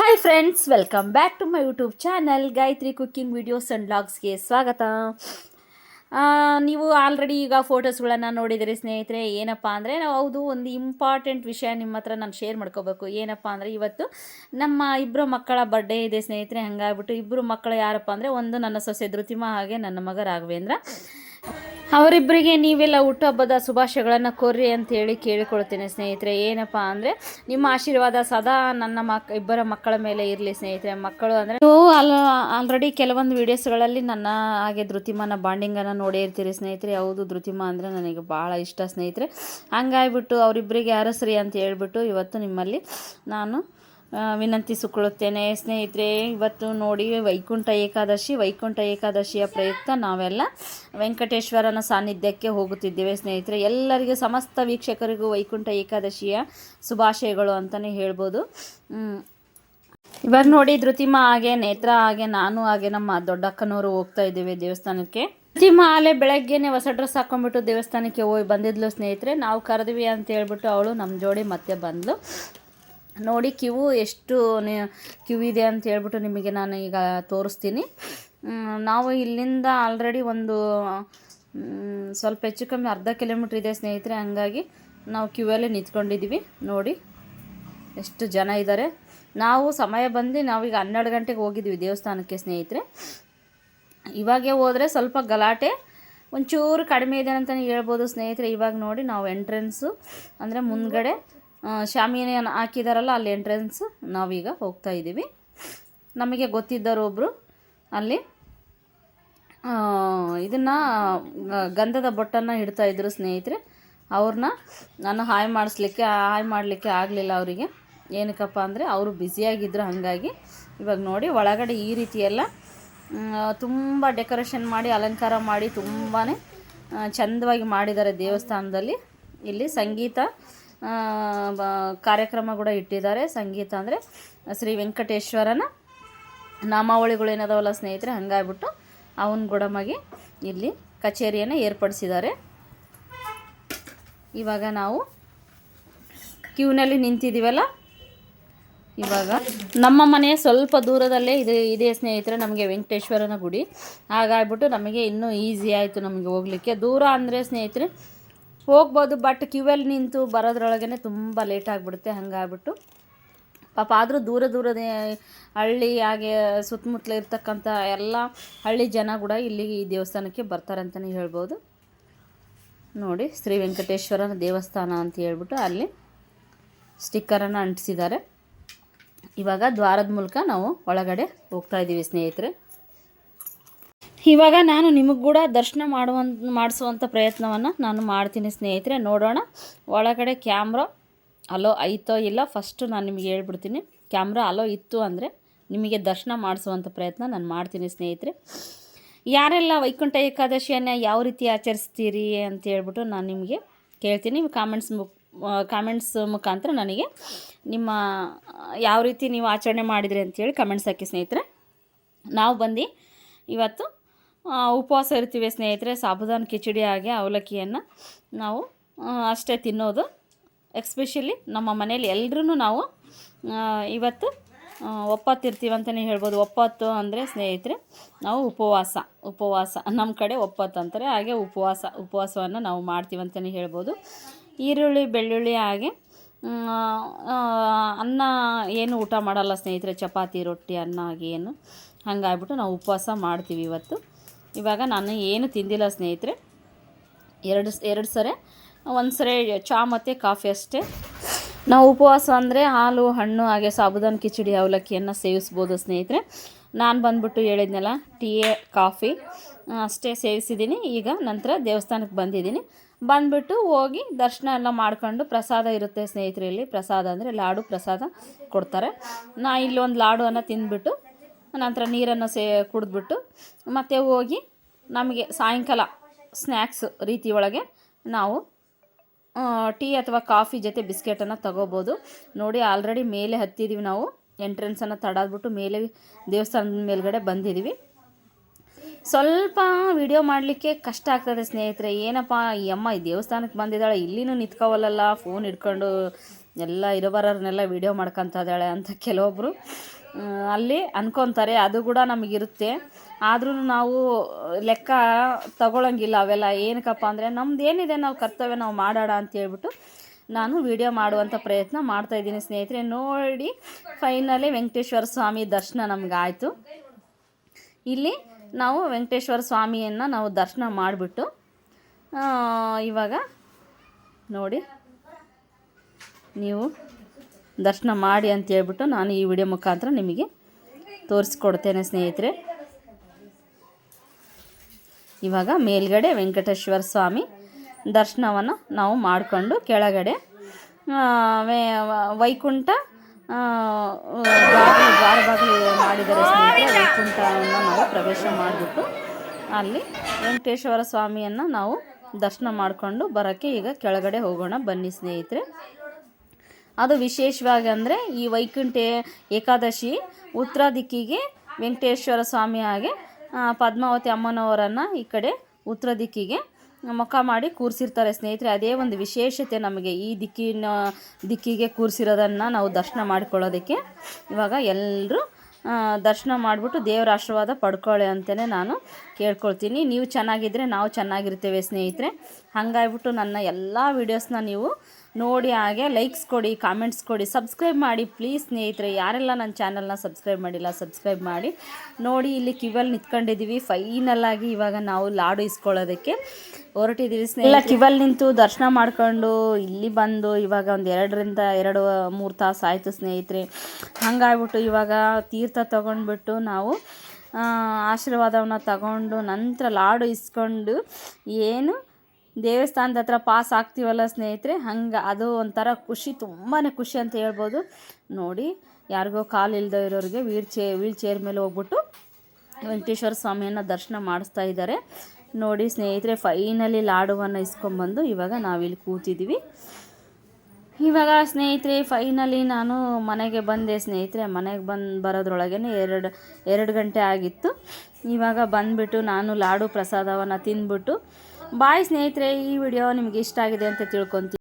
Hi friends, welcome back to my YouTube channel Gayatri cooking videos and ಬ್ಲಾಗ್ಸ್ಗೆ ಸ್ವಾಗತ. ನೀವು already ಈಗ ಫೋಟೋಸ್ಗಳನ್ನು ನೋಡಿದಿರಿ ಸ್ನೇಹಿತರೆ. ಏನಪ್ಪ ಅಂದರೆ ಹೌದು, ಒಂದು ಇಂಪಾರ್ಟೆಂಟ್ ವಿಷಯ ನಿಮ್ಮ ಹತ್ರ ನಾನು ಶೇರ್ ಮಾಡ್ಕೋಬೇಕು. ಏನಪ್ಪ ಅಂದರೆ ಇವತ್ತು ನಮ್ಮ ಇಬ್ಬರು ಮಕ್ಕಳ ಬರ್ಡೇ ಇದೆ ಸ್ನೇಹಿತರೆ. ಹಾಗಾಗ್ಬಿಟ್ಟು ಇಬ್ಬರು ಮಕ್ಕಳು ಯಾರಪ್ಪ ಅಂದರೆ, ಒಂದು ನನ್ನ ಸೊಸೆ ಧೃತಿಮಾ, ಹಾಗೆ ನನ್ನ ಮಗ ರಾಘವೇಂದ್ರ. ಅವರಿಬ್ಬರಿಗೆ ನೀವೆಲ್ಲ ಹುಟ್ಟುಹಬ್ಬದ ಶುಭಾಶಯಗಳನ್ನು ಕೋರ್ರಿ ಅಂತೇಳಿ ಕೇಳಿಕೊಳ್ತೇನೆ ಸ್ನೇಹಿತರೆ. ಏನಪ್ಪ ಅಂದರೆ ನಿಮ್ಮ ಆಶೀರ್ವಾದ ಸದಾ ನನ್ನ ಇಬ್ಬರ ಮಕ್ಕಳ ಮೇಲೆ ಇರಲಿ ಸ್ನೇಹಿತರೆ. ಮಕ್ಕಳು ಅಂದರೆ ನೀವು ಆಲ್ರೆಡಿ ಕೆಲವೊಂದು ವೀಡಿಯೋಸ್ಗಳಲ್ಲಿ ನನ್ನ ಹಾಗೆ ಧೃತಿಮಾನ ಬಾಂಡಿಂಗನ್ನು ನೋಡೇ ಇರ್ತೀರಿ ಸ್ನೇಹಿತರೆ. ಹೌದು, ಧೃತಿಮಾ ಅಂದರೆ ನನಗೆ ಭಾಳ ಇಷ್ಟ ಸ್ನೇಹಿತರೆ. ಹಂಗಾಗಿಬಿಟ್ಟು ಅವರಿಬ್ಬರಿಗೆ ಅರಸ್ರಿ ಅಂತ ಹೇಳ್ಬಿಟ್ಟು ಇವತ್ತು ನಿಮ್ಮಲ್ಲಿ ನಾನು ವಿನಂತಿಸಿಕೊಳ್ಳುತ್ತೇನೆ ಸ್ನೇಹಿತರೆ. ಇವತ್ತು ನೋಡಿ ವೈಕುಂಠ ಏಕಾದಶಿಯ ಪ್ರಯುಕ್ತ ನಾವೆಲ್ಲ ವೆಂಕಟೇಶ್ವರನ ಸಾನ್ನಿಧ್ಯಕ್ಕೆ ಹೋಗುತ್ತಿದ್ದೇವೆ ಸ್ನೇಹಿತರೆ. ಎಲ್ಲರಿಗೂ, ಸಮಸ್ತ ವೀಕ್ಷಕರಿಗೂ ವೈಕುಂಠ ಏಕಾದಶಿಯ ಶುಭಾಶಯಗಳು ಅಂತಲೇ ಹೇಳ್ಬೋದು. ಇವಾಗ ನೋಡಿ, ಧೃತಿಮಾ ಹಾಗೆ ನೇತ್ರ ಹಾಗೆ ನಾನು ಹಾಗೆ ನಮ್ಮ ದೊಡ್ಡಕ್ಕನವರು ಹೋಗ್ತಾ ಇದ್ದೇವೆ ದೇವಸ್ಥಾನಕ್ಕೆ. ಧೃತಿಮಾ ಅಲ್ಲೇ ಬೆಳಗ್ಗೆನೆ ಹೊಸ ಡ್ರೆಸ್ ಹಾಕೊಂಡ್ಬಿಟ್ಟು ದೇವಸ್ಥಾನಕ್ಕೆ ಹೋಗಿ ಬಂದಿದ್ಲು ಸ್ನೇಹಿತರೆ. ನಾವು ಕರೆದ್ವಿ ಅಂತ ಹೇಳ್ಬಿಟ್ಟು ಅವಳು ನಮ್ಮ ಜೋಡಿ ಮತ್ತೆ ಬಂದಳು. ನೋಡಿ ಕಿವು ಎಷ್ಟು ಕಿವಿದೆ ಅಂತ ಹೇಳ್ಬಿಟ್ಟು ನಿಮಗೆ ನಾನು ಈಗ ತೋರಿಸ್ತೀನಿ. ನಾವು ಇಲ್ಲಿಂದ ಆಲ್ರೆಡಿ ಒಂದು ಸ್ವಲ್ಪ ಹೆಚ್ಚು ಕಮ್ಮಿ ಅರ್ಧ ಕಿಲೋಮೀಟ್ರ್ ಇದೆ ಸ್ನೇಹಿತರೆ. ಹಂಗಾಗಿ ನಾವು ಕ್ಯೂವಲ್ಲಿ ನಿಂತ್ಕೊಂಡಿದ್ದೀವಿ. ನೋಡಿ ಎಷ್ಟು ಜನ ಇದ್ದಾರೆ. ನಾವು ಸಮಯ ಬಂದು ನಾವೀಗ 12 ಗಂಟೆಗೆ ಹೋಗಿದ್ವಿ ದೇವಸ್ಥಾನಕ್ಕೆ ಸ್ನೇಹಿತರೆ. ಇವಾಗೆ ಹೋದರೆ ಸ್ವಲ್ಪ ಗಲಾಟೆ ಒಂಚೂರು ಕಡಿಮೆ ಇದೆ ಅಂತಲೇ ಹೇಳ್ಬೋದು ಸ್ನೇಹಿತರೆ. ಇವಾಗ ನೋಡಿ ನಾವು ಎಂಟ್ರೆನ್ಸು ಅಂದರೆ ಮುಂದ್ಗಡೆ ಶಾಮಿಯಾನ ಹಾಕಿದಾರಲ್ಲ, ಅಲ್ಲಿ ಎಂಟ್ರೆನ್ಸ್ ನಾವೀಗ ಹೋಗ್ತಾ ಇದ್ದೀವಿ. ನಮಗೆ ಗೊತ್ತಿದ್ದರು ಒಬ್ಬರು ಅಲ್ಲಿ ಇದನ್ನು ಗಂಧದ ಬೊಟ್ಟನ್ನು ಇಡ್ತಾಯಿದ್ರು ಸ್ನೇಹಿತರೆ. ಅವ್ರನ್ನ ನಾನು ಹಾಯ್ ಮಾಡಲಿಕ್ಕೆ ಆಗಲಿಲ್ಲ ಅವರಿಗೆ. ಏನಕ್ಕಪ್ಪ ಅಂದರೆ ಅವರು ಬ್ಯುಸಿಯಾಗಿದ್ದರು. ಹಾಗಾಗಿ ಇವಾಗ ನೋಡಿ ಒಳಗಡೆ ಈ ರೀತಿ ಎಲ್ಲ ತುಂಬ ಡೆಕೋರೇಷನ್ ಮಾಡಿ ಅಲಂಕಾರ ಮಾಡಿ ತುಂಬಾ ಚಂದವಾಗಿ ಮಾಡಿದ್ದಾರೆ ದೇವಸ್ಥಾನದಲ್ಲಿ. ಇಲ್ಲಿ ಸಂಗೀತ ಕಾರ್ಯಕ್ರಮ ಕೂಡ ಇಟ್ಟಿದ್ದಾರೆ. ಸಂಗೀತ ಅಂದರೆ ಶ್ರೀ ವೆಂಕಟೇಶ್ವರನ ನಾಮಾವಳಿಗಳು ಏನದಾವಲ್ಲ ಸ್ನೇಹಿತರೆ. ಹಂಗಾಗ್ಬಿಟ್ಟು ಅವನ ಗುಡಮಗೆ ಇಲ್ಲಿ ಕಚೇರಿಯನ್ನು ಏರ್ಪಡಿಸಿದ್ದಾರೆ. ಇವಾಗ ನಾವು ಕ್ಯೂನಲ್ಲಿ ನಿಂತಿದ್ದೀವಲ್ಲ. ಇವಾಗ ನಮ್ಮ ಮನೆಯ ಸ್ವಲ್ಪ ದೂರದಲ್ಲೇ ಇದೆ ಸ್ನೇಹಿತರೆ ನಮಗೆ ವೆಂಕಟೇಶ್ವರನ ಗುಡಿ. ಹಾಗಾಗ್ಬಿಟ್ಟು ನಮಗೆ ಇನ್ನೂ ಈಸಿ ಆಯಿತು ನಮಗೆ ಹೋಗಲಿಕ್ಕೆ. ದೂರ ಅಂದರೆ ಸ್ನೇಹಿತರೆ ಹೋಗ್ಬೋದು, ಬಟ್ ಕ್ಯೂವಲ್ಲಿ ನಿಂತು ಬರೋದ್ರೊಳಗೇ ತುಂಬ ಲೇಟ್ ಆಗಿಬಿಡುತ್ತೆ. ಹಂಗಾಗ್ಬಿಟ್ಟು ಪಾಪ ಆದರೂ ದೂರದ ಹಳ್ಳಿ ಹಾಗೆ ಸುತ್ತಮುತ್ತಲು ಇರ್ತಕ್ಕಂಥ ಎಲ್ಲ ಹಳ್ಳಿ ಜನ ಕೂಡ ಇಲ್ಲಿ ಈ ದೇವಸ್ಥಾನಕ್ಕೆ ಬರ್ತಾರೆ ಅಂತಲೇ ಹೇಳ್ಬೋದು. ನೋಡಿ, ಶ್ರೀ ವೆಂಕಟೇಶ್ವರನ ದೇವಸ್ಥಾನ ಅಂತ ಹೇಳ್ಬಿಟ್ಟು ಅಲ್ಲಿ ಸ್ಟಿಕ್ಕರನ್ನು ಅಂಟಿಸಿದ್ದಾರೆ. ಇವಾಗ ದ್ವಾರದ ಮೂಲಕ ನಾವು ಒಳಗಡೆ ಹೋಗ್ತಾ ಇದ್ದೀವಿ ಸ್ನೇಹಿತರೆ. ಇವಾಗ ನಾನು ನಿಮಗೆ ಕೂಡ ದರ್ಶನ ಮಾಡಿಸುವಂಥ ಪ್ರಯತ್ನವನ್ನು ನಾನು ಮಾಡ್ತೀನಿ ಸ್ನೇಹಿತರೆ. ನೋಡೋಣ ಒಳಗಡೆ ಕ್ಯಾಮ್ರಾ ಅಲೋ ಐತೋ ಇಲ್ಲ. ಫಸ್ಟು ನಾನು ನಿಮಗೆ ಹೇಳ್ಬಿಡ್ತೀನಿ, ಕ್ಯಾಮ್ರಾ ಅಲೋ ಇತ್ತು ಅಂದರೆ ನಿಮಗೆ ದರ್ಶನ ಮಾಡಿಸುವಂಥ ಪ್ರಯತ್ನ ನಾನು ಮಾಡ್ತೀನಿ ಸ್ನೇಹಿತರೆ. ಯಾರೆಲ್ಲ ವೈಕುಂಠ ಏಕಾದಶಿಯನ್ನು ಯಾವ ರೀತಿ ಆಚರಿಸ್ತೀರಿ ಅಂತ ಹೇಳ್ಬಿಟ್ಟು ನಾನು ನಿಮಗೆ ಕೇಳ್ತೀನಿ. ಕಾಮೆಂಟ್ಸ್ ಮುಖಾಂತರ ನನಗೆ ನಿಮ್ಮ ಯಾವ ರೀತಿ ನೀವು ಆಚರಣೆ ಮಾಡಿದ್ರಿ ಅಂತೇಳಿ ಕಮೆಂಟ್ಸ್ ಹಾಕಿ ಸ್ನೇಹಿತರೆ. ನಾವು ಬಂದು ಇವತ್ತು ಉಪವಾಸ ಇರ್ತೀವಿ ಸ್ನೇಹಿತರೆ. ಸಾಬುದಾನ ಕಿಚಡಿ ಹಾಗೆ ಅವಲಕ್ಕಿಯನ್ನು ನಾವು ಅಷ್ಟೇ ತಿನ್ನೋದು. ಎಕ್ಸ್ಪೆಷಲಿ ನಮ್ಮ ಮನೇಲಿ ಎಲ್ಲರೂ ನಾವು ಇವತ್ತು ಒಪ್ಪತ್ತಿರ್ತೀವಿ ಅಂತಲೇ ಹೇಳ್ಬೋದು. ಒಪ್ಪತ್ತು ಅಂದರೆ ಸ್ನೇಹಿತರೆ ನಾವು ಉಪವಾಸ ನಮ್ಮ ಕಡೆ ಒಪ್ಪತ್ತು ಅಂತಾರೆ. ಹಾಗೆ ಉಪವಾಸವನ್ನು ನಾವು ಮಾಡ್ತೀವಿ ಅಂತಲೇ ಹೇಳ್ಬೋದು. ಈರುಳ್ಳಿ ಬೆಳ್ಳುಳ್ಳಿ ಹಾಗೆ ಅನ್ನ ಏನು ಊಟ ಮಾಡಲ್ಲ ಸ್ನೇಹಿತರೆ. ಚಪಾತಿ ರೊಟ್ಟಿ ಅನ್ನ ಹಾಗೆ ಏನು. ಹಂಗಾಗ್ಬಿಟ್ಟು ನಾವು ಉಪವಾಸ ಮಾಡ್ತೀವಿ ಇವತ್ತು. ಇವಾಗ ನಾನು ಏನು ತಿಂದಿಲ್ಲ ಸ್ನೇಹಿತರೆ. ಎರಡು ಸರಿ ಒಂದು ಸರಿ ಚಹಾ ಮತ್ತು ಕಾಫಿ ಅಷ್ಟೇ. ನಾವು ಉಪವಾಸ ಅಂದರೆ ಹಾಲು ಹಣ್ಣು ಹಾಗೆ ಸಾಬುದಾನ ಕಿಚಡಿ ಅವಲಕ್ಕಿಯನ್ನು ಸೇವಿಸ್ಬೋದು ಸ್ನೇಹಿತರೆ. ನಾನು ಬಂದ್ಬಿಟ್ಟು ಹೇಳಿದ್ನಲ್ಲ, ಟೀ ಕಾಫಿ ಅಷ್ಟೇ ಸೇವಿಸಿದ್ದೀನಿ. ಈಗ ನಂತರ ದೇವಸ್ಥಾನಕ್ಕೆ ಬಂದುಬಿಟ್ಟು ಹೋಗಿ ದರ್ಶನ ಎಲ್ಲ ಮಾಡ್ಕೊಂಡು ಪ್ರಸಾದ ಇರುತ್ತೆ ಸ್ನೇಹಿತರೆ. ಇಲ್ಲಿ ಪ್ರಸಾದ ಅಂದರೆ ಲಾಡು ಪ್ರಸಾದ ಕೊಡ್ತಾರೆ. ಇಲ್ಲೊಂದು ಲಾಡುವನ್ನು ತಿಂದ್ಬಿಟ್ಟು ನಂತರ ನೀರನ್ನು ಕುಡಿದ್ಬಿಟ್ಟು ಮತ್ತೆ ಹೋಗಿ ನಮಗೆ ಸಾಯಂಕಾಲ ಸ್ನ್ಯಾಕ್ಸ್ ರೀತಿ ಒಳಗೆ ನಾವು ಟೀ ಅಥವಾ ಕಾಫಿ ಜೊತೆ ಬಿಸ್ಕೆಟನ್ನು ತಗೋಬೋದು. ನೋಡಿ ಆಲ್ರೆಡಿ ಮೇಲೆ ಹತ್ತಿದ್ದೀವಿ ನಾವು. ಎಂಟ್ರೆನ್ಸನ್ನು ತಡಾದ್ಬಿಟ್ಟು ಮೇಲೆ ದೇವಸ್ಥಾನದ ಮೇಲ್ಗಡೆ ಬಂದಿದ್ದೀವಿ. ಸ್ವಲ್ಪ ವಿಡಿಯೋ ಮಾಡಲಿಕ್ಕೆ ಕಷ್ಟ ಆಗ್ತದೆ ಸ್ನೇಹಿತರೆ. ಏನಪ್ಪ ಈ ಅಮ್ಮ ಈ ದೇವಸ್ಥಾನಕ್ಕೆ ಬಂದಿದ್ದಾಳೆ, ಇಲ್ಲಿನೂ ನಿಂತ್ಕೋವಲ್ಲ, ಫೋನ್ ಹಿಡ್ಕೊಂಡು ಎಲ್ಲ ಇರೋಬರೋರ್ನೆಲ್ಲ ವೀಡಿಯೋ ಮಾಡ್ಕೊತಾ ಇದ್ದಾಳೆ ಅಂತ ಕೆಲವೊಬ್ಬರು ಅಲ್ಲಿ ಅನ್ಕೊತಾರೆ. ಅದು ಕೂಡ ನಮಗಿರುತ್ತೆ. ಆದ್ರೂ ನಾವು ಲೆಕ್ಕ ತಗೊಳ್ಳೋಂಗಿಲ್ಲ ಅವೆಲ್ಲ. ಏನಕ್ಕಪ್ಪ ಅಂದರೆ ನಮ್ದು ಏನಿದೆ ನಾವು ಕರ್ತವ್ಯ ನಾವು ಮಾಡೋಣ ಅಂತೇಳ್ಬಿಟ್ಟು ನಾನು ವೀಡಿಯೋ ಮಾಡುವಂಥ ಪ್ರಯತ್ನ ಮಾಡ್ತಾಯಿದ್ದೀನಿ ಸ್ನೇಹಿತರೆ. ನೋಡಿ ಫೈನಲಿ ವೆಂಕಟೇಶ್ವರ ಸ್ವಾಮಿ ದರ್ಶನ ನಮಗಾಯಿತು. ಇಲ್ಲಿ ನಾವು ವೆಂಕಟೇಶ್ವರ ಸ್ವಾಮಿಯನ್ನು ನಾವು ದರ್ಶನ ಮಾಡಿಬಿಟ್ಟು ಇವಾಗ ನೋಡಿ ನೀವು ದರ್ಶನ ಮಾಡಿ ಅಂತೇಳ್ಬಿಟ್ಟು ನಾನು ಈ ವಿಡಿಯೋ ಮುಖಾಂತರ ನಿಮಗೆ ತೋರಿಸ್ಕೊಡ್ತೇನೆ ಸ್ನೇಹಿತರೆ. ಇವಾಗ ಮೇಲ್ಗಡೆ ವೆಂಕಟೇಶ್ವರ ಸ್ವಾಮಿ ದರ್ಶನವನ್ನು ನಾವು ಮಾಡಿಕೊಂಡು ಕೆಳಗಡೆ ವೈಕುಂಠ ದ್ವಾರ ಬಾಗಿಲು ಮಾಡಿದರೆ ಸ್ನೇಹಿತರೆ. ವೈಕುಂಠವನ್ನು ನಾವು ಪ್ರವೇಶ ಮಾಡಿಬಿಟ್ಟು ಅಲ್ಲಿ ವೆಂಕಟೇಶ್ವರ ಸ್ವಾಮಿಯನ್ನು ನಾವು ದರ್ಶನ ಮಾಡಿಕೊಂಡು ಬರೋಕ್ಕೆ ಈಗ ಕೆಳಗಡೆ ಹೋಗೋಣ ಬನ್ನಿ ಸ್ನೇಹಿತರೆ. ಅದು ವಿಶೇಷವಾಗಿ ಅಂದರೆ ಈ ವೈಕುಂಠ ಏಕಾದಶಿ ಉತ್ತರ ದಿಕ್ಕಿಗೆ ವೆಂಕಟೇಶ್ವರ ಸ್ವಾಮಿ ಹಾಗೆ ಪದ್ಮಾವತಿ ಅಮ್ಮನವರನ್ನು ಈ ಕಡೆ ಉತ್ತರ ದಿಕ್ಕಿಗೆ ಮುಖ ಮಾಡಿ ಕೂರಿಸಿರ್ತಾರೆ ಸ್ನೇಹಿತರೆ. ಅದೇ ಒಂದು ವಿಶೇಷತೆ ನಮಗೆ ಈ ದಿಕ್ಕಿಗೆ ಕೂರಿಸಿರೋದನ್ನು ನಾವು ದರ್ಶನ ಮಾಡಿಕೊಳ್ಳೋದಕ್ಕೆ. ಇವಾಗ ಎಲ್ಲರೂ ದರ್ಶನ ಮಾಡಿಬಿಟ್ಟು ದೇವರ ಆಶೀರ್ವಾದ ಪಡ್ಕೊಳ್ಳಿ ಅಂತಲೇ ನಾನು ಕೇಳ್ಕೊಳ್ತೀನಿ. ನೀವು ಚೆನ್ನಾಗಿದ್ದರೆ ನಾವು ಚೆನ್ನಾಗಿರ್ತೇವೆ ಸ್ನೇಹಿತರೆ. ಹಾಗಾಗ್ಬಿಟ್ಟು ನನ್ನ ಎಲ್ಲ ವೀಡಿಯೋಸ್ನ ನೀವು ನೋಡಿ, ಹಾಗೆ ಲೈಕ್ಸ್ ಕೊಡಿ, ಕಾಮೆಂಟ್ಸ್ ಕೊಡಿ, ಸಬ್ಸ್ಕ್ರೈಬ್ ಮಾಡಿ ಪ್ಲೀಸ್ ಸ್ನೇಹಿತರೆ. ಯಾರೆಲ್ಲ ನನ್ನ ಚಾನಲ್ನ ಸಬ್ಸ್ಕ್ರೈಬ್ ಮಾಡಿಲ್ಲ ಸಬ್ಸ್ಕ್ರೈಬ್ ಮಾಡಿ. ನೋಡಿ ಇಲ್ಲಿ ಕ್ಯೂವಲ್ಲಿ ನಿಂತ್ಕೊಂಡಿದ್ದೀವಿ. ಫೈನಲ್ಲಾಗಿ ಇವಾಗ ನಾವು ಲಾಡು ಇಸ್ಕೊಳ್ಳೋದಕ್ಕೆ ಹೊರಟಿದ್ದೀವಿ ಸ್ನೇಹಿತರೆ. ಎಲ್ಲ ಕ್ಯೂವಲ್ಲಿ ನಿಂತು ದರ್ಶನ ಮಾಡ್ಕೊಂಡು ಇಲ್ಲಿ ಬಂದು ಇವಾಗ ಒಂದು 2-3 ತಾಸು ಆಯಿತು ಸ್ನೇಹಿತರೆ. ಹಾಗಾಗ್ಬಿಟ್ಟು ಇವಾಗ ತೀರ್ಥ ತೊಗೊಂಡ್ಬಿಟ್ಟು ನಾವು ಆಶೀರ್ವಾದವನ್ನು ತಗೊಂಡು ನಂತರ ಲಾಡು ಇಸ್ಕೊಂಡು ಏನು ದೇವಸ್ಥಾನದ ಹತ್ರ ಪಾಸ್ ಆಗ್ತೀವಲ್ಲ ಸ್ನೇಹಿತರೆ, ಹಂಗೆ ಅದು ಒಂಥರ ಖುಷಿ, ತುಂಬಾ ಖುಷಿ ಅಂತ ಹೇಳ್ಬೋದು. ನೋಡಿ ಯಾರಿಗೋ ಕಾಲು ಇಲ್ಲದೆ ಇರೋರಿಗೆ ವೀಲ್ ಚೇರ್ ಮೇಲೆ ಹೋಗ್ಬಿಟ್ಟು ವೆಂಕಟೇಶ್ವರ ಸ್ವಾಮಿಯನ್ನು ದರ್ಶನ ಮಾಡಿಸ್ತಾ ಇದ್ದಾರೆ. ನೋಡಿ ಸ್ನೇಹಿತರೆ, ಫೈನಲಿ ಲಾಡುವನ್ನು ಇಸ್ಕೊಂಬಂದು ಇವಾಗ ನಾವಿಲ್ಲಿ ಕೂತಿದ್ದೀವಿ. ಇವಾಗ ಸ್ನೇಹಿತರೆ ಫೈನಲಿ ನಾನು ಮನೆಗೆ ಬಂದೆ ಸ್ನೇಹಿತರೆ. ಮನೆಗೆ ಬರೋದ್ರೊಳಗೇ 2 ಗಂಟೆ ಆಗಿತ್ತು. ಇವಾಗ ಬಂದುಬಿಟ್ಟು ನಾನು ಲಾಡು ಪ್ರಸಾದವನ್ನು ತಿಂದ್ಬಿಟ್ಟು ಬಾಯ್ ಸ್ನೇಹಿತರೆ. ಈ ವಿಡಿಯೋ ನಿಮಗೆ ಇಷ್ಟ ಆಗಿದೆ ಅಂತ ತಿಳ್ಕೊತೀನಿ.